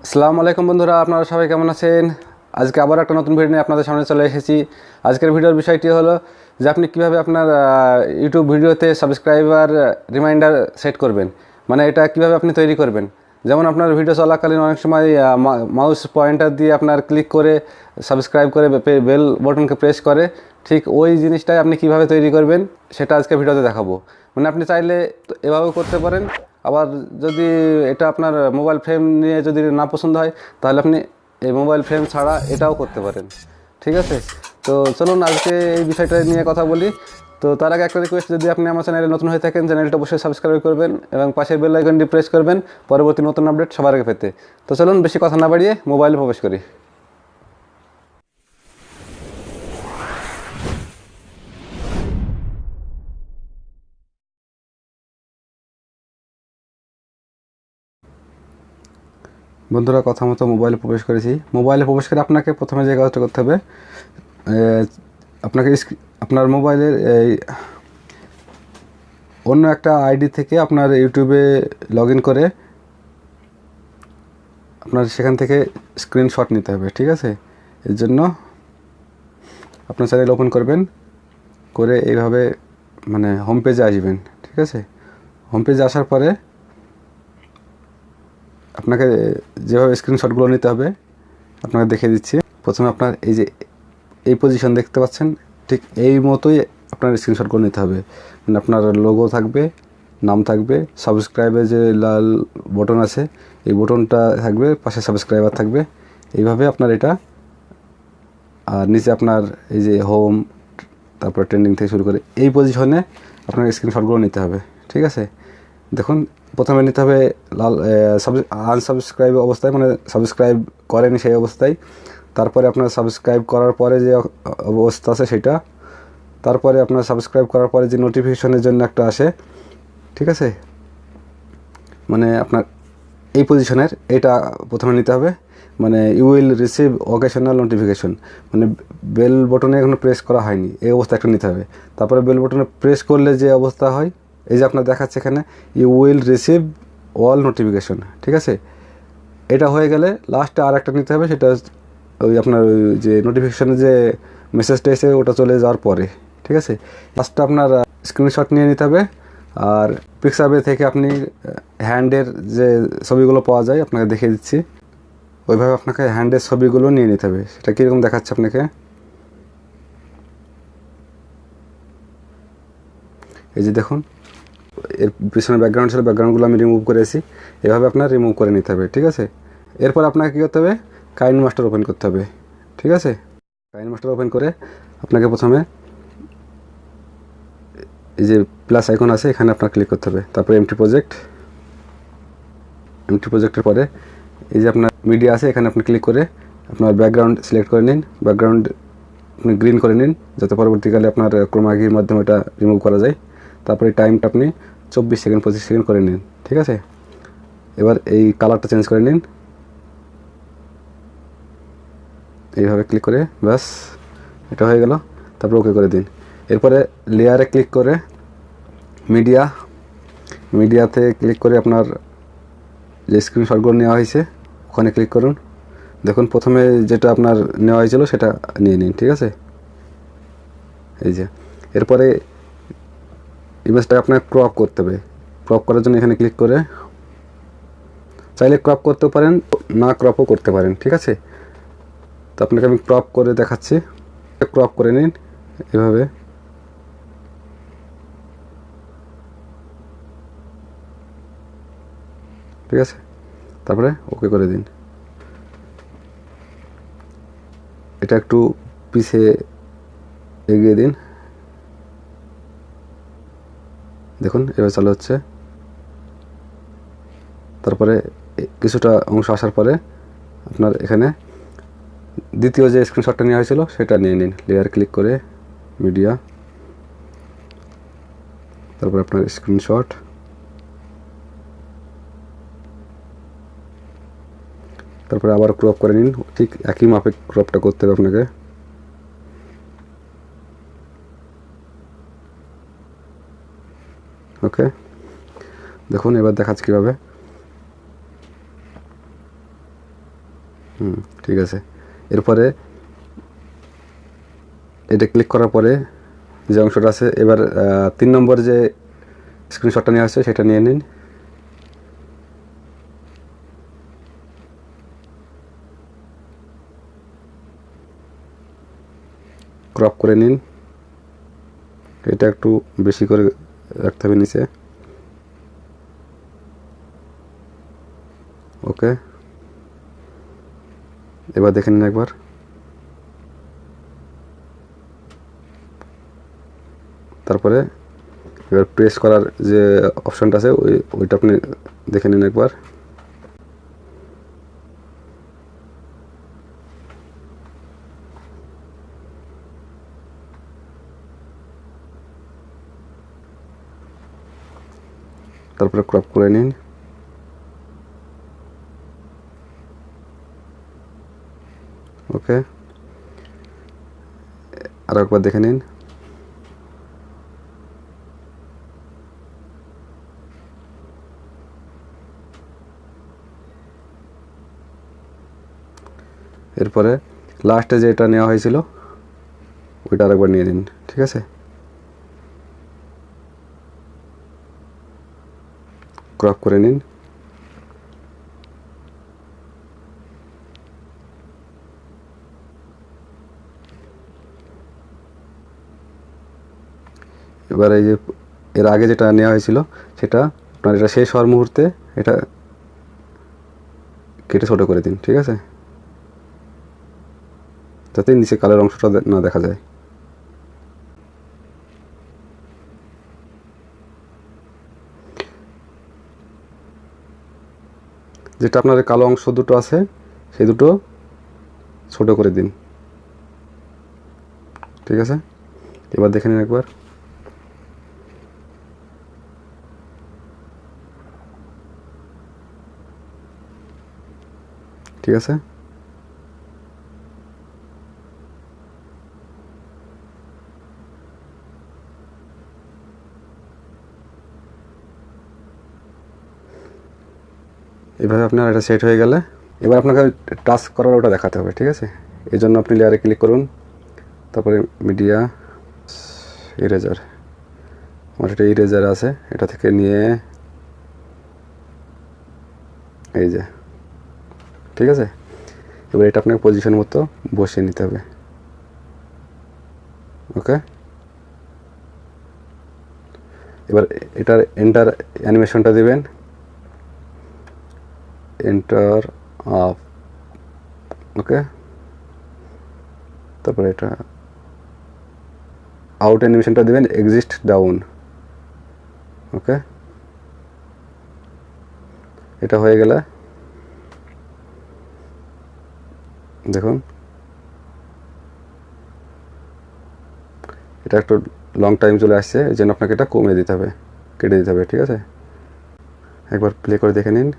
আসসালামু আলাইকুম বন্ধুরা, আপনারা সবাই কেমন আছেন? আজকে আবার একটা নতুন ভিডিও নিয়ে আপনাদের সামনে চলে এসেছি। আজকের ভিডিওর বিষয়টি হলো যে আপনি কিভাবে আপনার ইউটিউব ভিডিওতে সাবস্ক্রাইবার রিমাইন্ডার সেট করবেন, মানে এটা কিভাবে আপনি তৈরি করবেন। যেমন আপনার ভিডিও চলাকালীন অনেক সময় মাউস পয়েন্টার দিয়ে আপনার ক্লিক করে সাবস্ক্রাইব করে বেল বটনকে প্রেস করে, ঠিক ওই জিনিসটাই আপনি কিভাবে তৈরি করবেন সেটা আজকে ভিডিওতে দেখাবো। মানে আপনি চাইলে এভাবেও করতে পারেন, আবার যদি এটা আপনার মোবাইল ফ্রেম নিয়ে যদি না পছন্দ হয় তাহলে আপনি এই মোবাইল ফ্রেম ছাড়া এটাও করতে পারেন। ঠিক আছে, তো চলুন আজকে এই বিষয়টা নিয়ে কথা বলি। তো তার আগে একটা রিকোয়েস্ট, যদি আপনি আমার চ্যানেলে নতুন হয়ে থাকেন চ্যানেলটা অবশ্যই সাবস্ক্রাইব করবেন এবং পাশের বেল আইকনটি প্রেস করবেন পরবর্তী নতুন আপডেট সবার আগে পেতে। তো চলুন বেশি কথা না বাড়িয়ে মোবাইলে প্রবেশ করি। বন্ধুরা, কথা মতো মোবাইলে প্রবেশ করেছি। মোবাইলে প্রবেশ করে আপনাকে প্রথমে যে কাজটা করতে হবে, আপনাকে আপনার মোবাইলের এই অন্য একটা আইডি থেকে আপনার ইউটিউবে লগ ইন করে আপনার সেখান থেকে স্ক্রিনশট নিতে হবে। ঠিক আছে, এর জন্য আপনার চ্যানেল ওপেন করবেন, করে এইভাবে মানে হোম পেজে আসবেন। ঠিক আছে, হোম পেজে আসার পরে আপনাকে যেভাবে স্ক্রিনশটগুলো নিতে হবে আপনাকে দেখিয়ে দিচ্ছি। প্রথমে আপনার এই যে এই পজিশন দেখতে পাচ্ছেন, ঠিক এই মতোই আপনার স্ক্রিনশটগুলো নিতে হবে। মানে আপনার লোগো থাকবে, নাম থাকবে, সাবস্ক্রাইবের যে লাল বটন আছে এই বটনটা থাকবে, পাশে সাবস্ক্রাইবার থাকবে। এইভাবে আপনার এটা, আর নিচে আপনার এই যে হোম, তারপর ট্রেন্ডিং থেকে শুরু করে এই পজিশনে আপনার স্ক্রিনশটগুলো নিতে হবে। ঠিক আছে, দেখুন প্রথমে নিতে হবে লাল আনসাবস্ক্রাইব অবস্থায়, মানে সাবস্ক্রাইব করেনি সেই অবস্থায়। তারপরে আপনার সাবস্ক্রাইব করার পরে যে অবস্থা আছে সেটা, তারপরে আপনার সাবস্ক্রাইব করার পরে যে নোটিফিকেশনের জন্য একটা আসে। ঠিক আছে, মানে আপনার এই পজিশনের এটা প্রথমে নিতে হবে, মানে you will receive occasional notification, মানে বেল বটনে এখনো প্রেস করা হয়নি এই অবস্থা একটা নিতে হবে। তারপরে বেল বটনে প্রেস করলে যে অবস্থা হয়, এই যে আপনার দেখাচ্ছে এখানে you will receive all notification. ঠিক আছে, এটা হয়ে গেলে লাস্টে আর একটা নিতে হবে, সেটা ওই আপনার ওই যে নোটিফিকেশানে যে মেসেজটা এসে ওটা চলে যাওয়ার পরে। ঠিক আছে, লাস্টে আপনার স্ক্রিনশট নিয়ে নিতে হবে। আর পিক্সাবে থেকে আপনি হ্যান্ডের যে ছবিগুলো পাওয়া যায় আপনাকে দেখিয়ে দিচ্ছি, ওইভাবে আপনাকে হ্যান্ডের ছবিগুলো নিয়ে নিতে হবে। সেটা কীরকম দেখাচ্ছে আপনাকে, এই যে দেখুন এর পিছনে ব্যাকগ্রাউন্ড ছিল, ব্যাকগ্রাউন্ডগুলো আমি রিমুভ করেছি। এভাবে আপনার রিমুভ করে নিতে হবে। ঠিক আছে, এরপর আপনাকে কী করতে হবে, কাইন মাস্টার ওপেন করতে হবে। ঠিক আছে, কাইন মাস্টার ওপেন করে আপনাকে প্রথমে এই যে প্লাস আইকন আছে এখানে আপনার ক্লিক করতে হবে। তারপরে এমটি প্রজেক্টের পরে এই যে আপনার মিডিয়া আছে এখানে আপনি ক্লিক করে আপনার ব্যাকগ্রাউন্ড সিলেক্ট করে নিন। ব্যাকগ্রাউন্ড আপনি গ্রিন করে নিন যাতে পরবর্তীকালে আপনার ক্রোমাকির মাধ্যমে এটা রিমুভ করা যায়। তারপরে টাইমটা আপনি 24 সেকেন্ড 25 সেকেন্ড করে নিন। ঠিক আছে, এবার এই কালারটা চেঞ্জ করে নিন, এইভাবে ক্লিক করে ব্যাস এটা হয়ে গেল। তারপরে ওকে করে দিন। এরপরে লেয়ারে ক্লিক করে মিডিয়াতে ক্লিক করে আপনার যে স্ক্রিনশটগুলো নেওয়া হয়েছে ওখানে ক্লিক করুন। দেখুন প্রথমে যেটা আপনার নেওয়া হয়েছিল সেটা নিয়ে নিন। ঠিক আছে, এই যে এরপরে ইমেজটা আপনার ক্রপ করতে হবে। ক্রপ করার জন্য এখানে ক্লিক করে চাইলে ক্রপ করতেও পারেন, না ক্রপও করতে পারেন। ঠিক আছে, তো আপনাকে আমি ক্রপ করে দেখাচ্ছি। ক্রপ করে নিন এভাবে। ঠিক আছে, তারপরে ওকে করে দিন। এটা একটু পিছিয়ে এগিয়ে দিন, দেখুন এবার চালু হচ্ছে। তারপরে কিছুটা অংশ আসার পরে আপনার এখানে দ্বিতীয় যে স্ক্রিনশটটা নেওয়া হয়েছিল সেটা নিয়ে নিন। লেয়ার ক্লিক করে মিডিয়া, তারপর আপনার স্ক্রিনশট, তারপরে আবার ক্রপ করে নিন। ঠিক একই মাপে ক্রপটা করতে হবে আপনাকে। ওকে, দেখুন এবার দেখাচ্ছি কীভাবে। ঠিক আছে। এরপরে এটা ক্লিক করার পরে যে অংশটা আছে, এবার 3 নম্বর যে স্ক্রিনশটটা নিয়ে আসছে সেটা নিয়ে নিন। ক্রপ করে নিন, এটা একটু বেশি করে রাখতে হবে নিচে। ওকে, এবার দেখে নিন একবার। তারপরে এবার প্রেস করার যে অপশনটা আছে ওইটা আপনি দেখে নিন একবার। তারপরে ক্রপ করে নিন। ওকে, আর একবার দেখে নিন। এরপরে লাস্টে যেটা নেওয়া হয়েছিল ওইটা আরেকবার নিয়ে নিন, ঠিক আছে। ক্রপ করে নিন। এবার এই যে এর আগে যেটা নেওয়া হয়েছিল সেটা আপনার এটা শেষ হওয়ার মুহূর্তে এটা কেটে ছোটো করে দিন, ঠিক আছে, যাতে নিচে কালের অংশটা না দেখা যায়। যেটা আপনার কালো অংশ দুটো আছে সেই দুটো ছোটো করে দিন, ঠিক আছে। এবার দেখে নিন একবার। ঠিক আছে, এভাবে আপনার এটা সেট হয়ে গেলে এবার আপনাকে টাচ করার ওটা দেখাতে হবে, ঠিক আছে। এই জন্য আপনি লেয়ারে ক্লিক করুন, তারপরে মিডিয়া, ইরেজার। আমার এটা ইরেজার আছে, এটা থেকে নিয়ে এই যে, ঠিক আছে। এবার এটা আপনাকে পজিশন মতো বসিয়ে নিতে হবে। ওকে, এবার এটার এন্টার অ্যানিমেশনটা দিবেন, এন্টার আপ। ওকে, তারপরে এটা আউট অ্যানিমেশনটা দিবেন এক্সিস্ট ডাউন। ওকে, এটা হয়ে গেলে দেখুন এটা একটু লং টাইম চলে আসছে, এই জন্য আপনাকে এটা কমিয়ে দিতে হবে, কেটে দিতে হবে, ঠিক আছে। একবার প্লে করে দেখে নিন,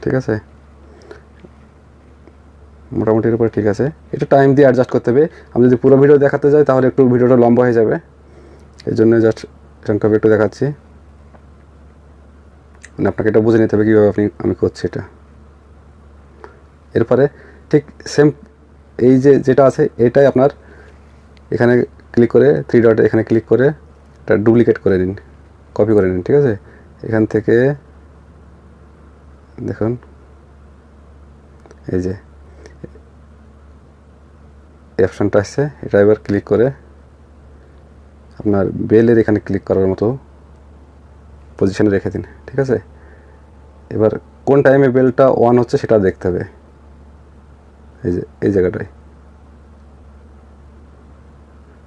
ঠিক আছে। মোটামুটি এর উপরে ঠিক আছে। এটা টাইম দিয়ে অ্যাডজাস্ট করতে হবে। আমি যদি পুরো ভিডিও দেখাতে যাই তাহলে একটু ভিডিওটা লম্বা হয়ে যাবে, এই জন্য জাস্ট সংক্ষেপে একটু দেখাচ্ছি। মানে আপনাকে এটা বুঝে নিতে হবে কীভাবে আমি করছি এটা। এরপরে ঠিক সেম এই যেটা আছে এটাই আপনার এখানে ক্লিক করে 3 ডটে এখানে ক্লিক করে এটা ডুপ্লিকেট করে নিন, কপি করে নিন, ঠিক আছে। এখান থেকে দেখুন এই যে অপশানটা আসছে, এটা এবার ক্লিক করে আপনার বেলের এখানে ক্লিক করার মতো পজিশনে রেখে দিন, ঠিক আছে। এবার কোন টাইমে বেলটা অন হচ্ছে সেটা দেখতে হবে, এই যে এই জায়গাটায়।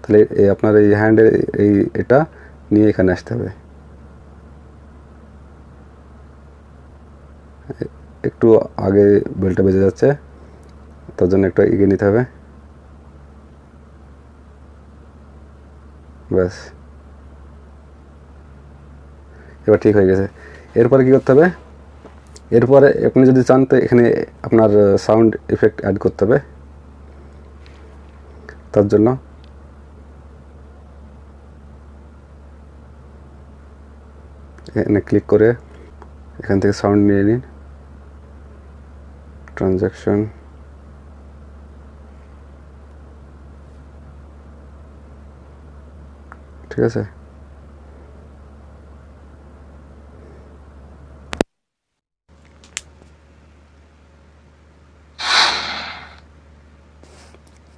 তাহলে আপনার এই হ্যান্ডের এটা নিয়ে এখানে আসতে হবে। একটু আগে বেলটা বেজে যাচ্ছে, তার জন্য একটু এগিয়ে নিতে হবে, ব্যাস। এবার ঠিক হয়ে গেছে। এরপরে কী করতে হবে, এরপরে আপনি যদি চান তো এখানে আপনার সাউন্ড এফেক্ট অ্যাড করতে হবে। তার জন্য এখানে ক্লিক করে এখান থেকে সাউন্ড নিয়ে নিন, ট্রানজ্যাকশন, ঠিক আছে।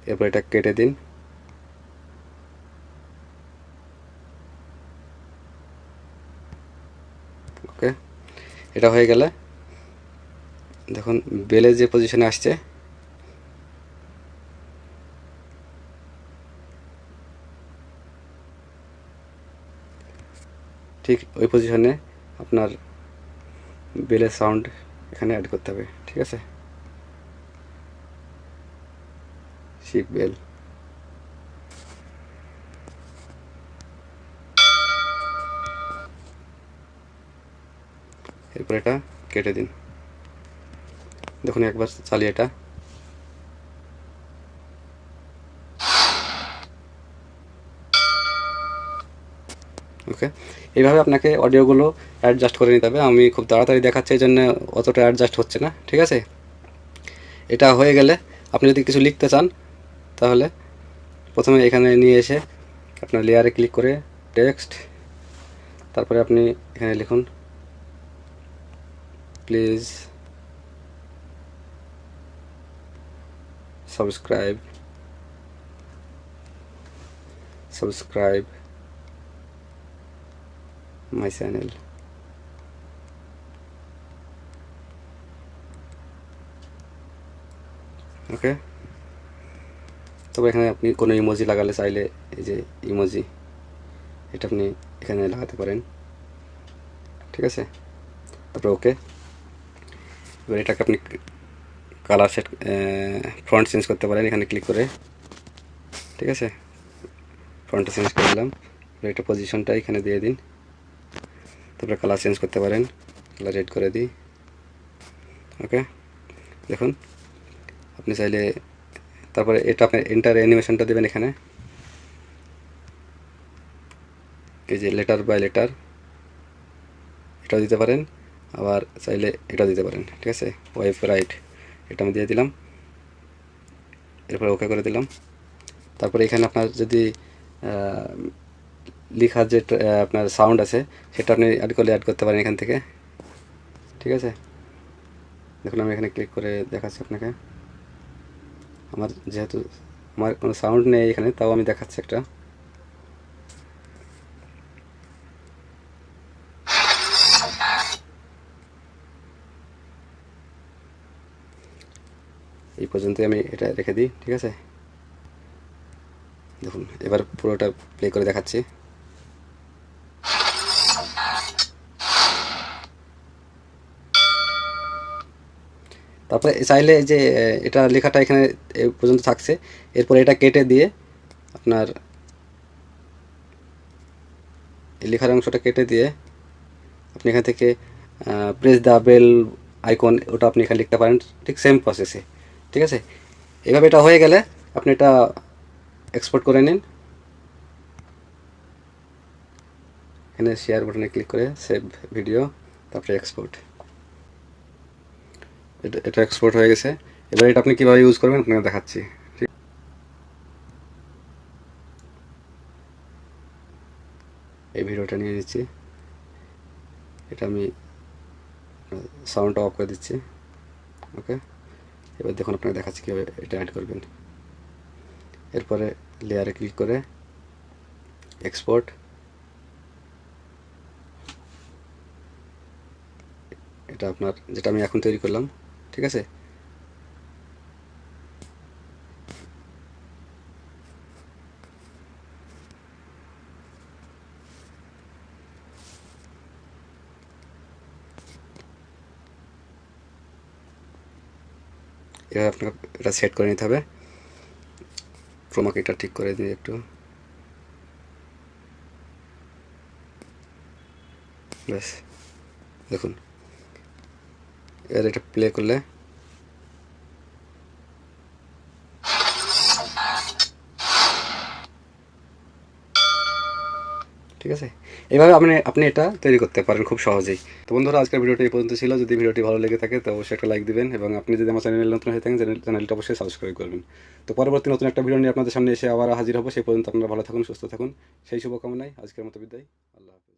এরপর এটা কেটে দিন। ওকে, এটা হয়ে গেলে দেখুন বেলে যে পজিশনে আসছে ঠিক ওই পজিশনে আপনার বেলের সাউন্ড এখানে অ্যাড করতে হবে, ঠিক আছে। শিপ বেল, এরপর এটা কেটে দিন। দেখুন একবার চালিয়ে এটা, ওকে। এইভাবে আপনাকে অডিওগুলো অ্যাডজাস্ট করে নিতে হবে। আমি খুব তাড়াতাড়ি দেখাচ্ছি এই জন্য অতটা অ্যাডজাস্ট হচ্ছে না, ঠিক আছে। এটা হয়ে গেলে আপনি যদি কিছু লিখতে চান তাহলে প্রথমে এখানে নিয়ে এসে আপনার লেয়ারে ক্লিক করে টেক্সট, তারপরে আপনি এখানে লিখুন প্লিজ সাবস্ক্রাইব মাই চ্যানেল। ওকে, তবে এখানে আপনি কোনো ইমোজি লাগালে চাইলে এই যে ইমোজি, এটা আপনি এখানে লাগাতে পারেন, ঠিক আছে। তারপরে ওকে, এবার এটাকে আপনি কালার সেট, ফন্ট চেঞ্জ করতে পারেন এখানে ক্লিক করে, ঠিক আছে। ফন্টটা চেঞ্জ করে দিলাম, এটা পজিশনটা এখানে দিয়ে দিন। তারপরে কালার চেঞ্জ করতে পারেন, কালার রেড করে দিই, ওকে। দেখুন আপনি চাইলে তারপরে এটা আপনি এন্টার অ্যানিমেশনটা দেবেন এখানে, এই যে লেটার বাই লেটার এটাও দিতে পারেন, আবার চাইলে এটাও দিতে পারেন, ঠিক আছে। ওয়েব রাইট এটা আমি দিয়ে দিলাম, এরপরে ওকে করে দিলাম। তারপরে এখানে আপনার যদি লেখার যে আপনার সাউন্ড আছে সেটা আপনি অ্যাড করলে অ্যাড করতে পারেন এখান থেকে, ঠিক আছে। দেখুন আমি এখানে ক্লিক করে দেখাচ্ছি আপনাকে। আমার যেহেতু আমার কোনো সাউন্ড নেই এখানে, তাও আমি দেখাচ্ছি একটা। এই পর্যন্তই আমি এটা রেখে দিই, ঠিক আছে। দেখুন এবার পুরোটা প্লে করে দেখাচ্ছি। তারপরে চাইলে যে এটা লেখাটা এখানে এ পর্যন্ত থাকছে, এরপরে এটা কেটে দিয়ে আপনার এই লেখার অংশটা কেটে দিয়ে আপনি এখান থেকে প্রেস দ্য বেল আইকন, ওটা আপনি এখানে লিখতে পারেন, ঠিক সেম প্রসেসে, ঠিক আছে। এভাবে এটা হয়ে গেলে আপনি এটা এক্সপোর্ট করে নিন। এখানে শেয়ার বাটনে ক্লিক করে সেভ ভিডিও, তারপরে এক্সপোর্ট। এটা এক্সপোর্ট হয়ে গেছে। এবার এটা আপনি কীভাবে ইউজ করবেন আপনাকে দেখাচ্ছি, ঠিক। এই ভিডিওটা নিয়ে নিচ্ছি, এটা আমি সাউন্ডটা অফ করে দিচ্ছি, ওকে। এবার দেখুন আপনাকে দেখাচ্ছি কীভাবে এটা অ্যাড করবেন। এরপরে লেয়ারে ক্লিক করে এক্সপোর্ট, এটা আপনার যেটা আমি এখন তৈরি করলাম, ঠিক আছে। এবার আপনাকে এটা সেট করে নিতে হবে। ক্রোমা কিটা ঠিক করে দিই একটু, ব্যাস। দেখুন এবার এটা প্লে করলে ঠিক আছে। এইভাবে আপনি এটা তৈরি করতে পারেন খুব সহজেই। তো বন্ধুরা, আজকের ভিডিওটি এই পর্যন্ত ছিল। যদি ভিডিওটি ভালো লেগে থাকে তো অবশ্যই একটা লাইক দিবেন, এবং আপনি যদি আমার চ্যানেলে নতুন হয়ে থাকেন চ্যানেলটা অবশ্যই সাবস্ক্রাইব করবেন। তো পরবর্তী নতুন একটা ভিডিও নিয়ে আপনাদের সামনে এসে আবার হাজির হবো। সেই পর্যন্ত আপনারা ভালো থাকুন, সুস্থ থাকুন, সেই শুভকামনায় আজকের মতো বিদায়। আল্লাহ হাফেজ।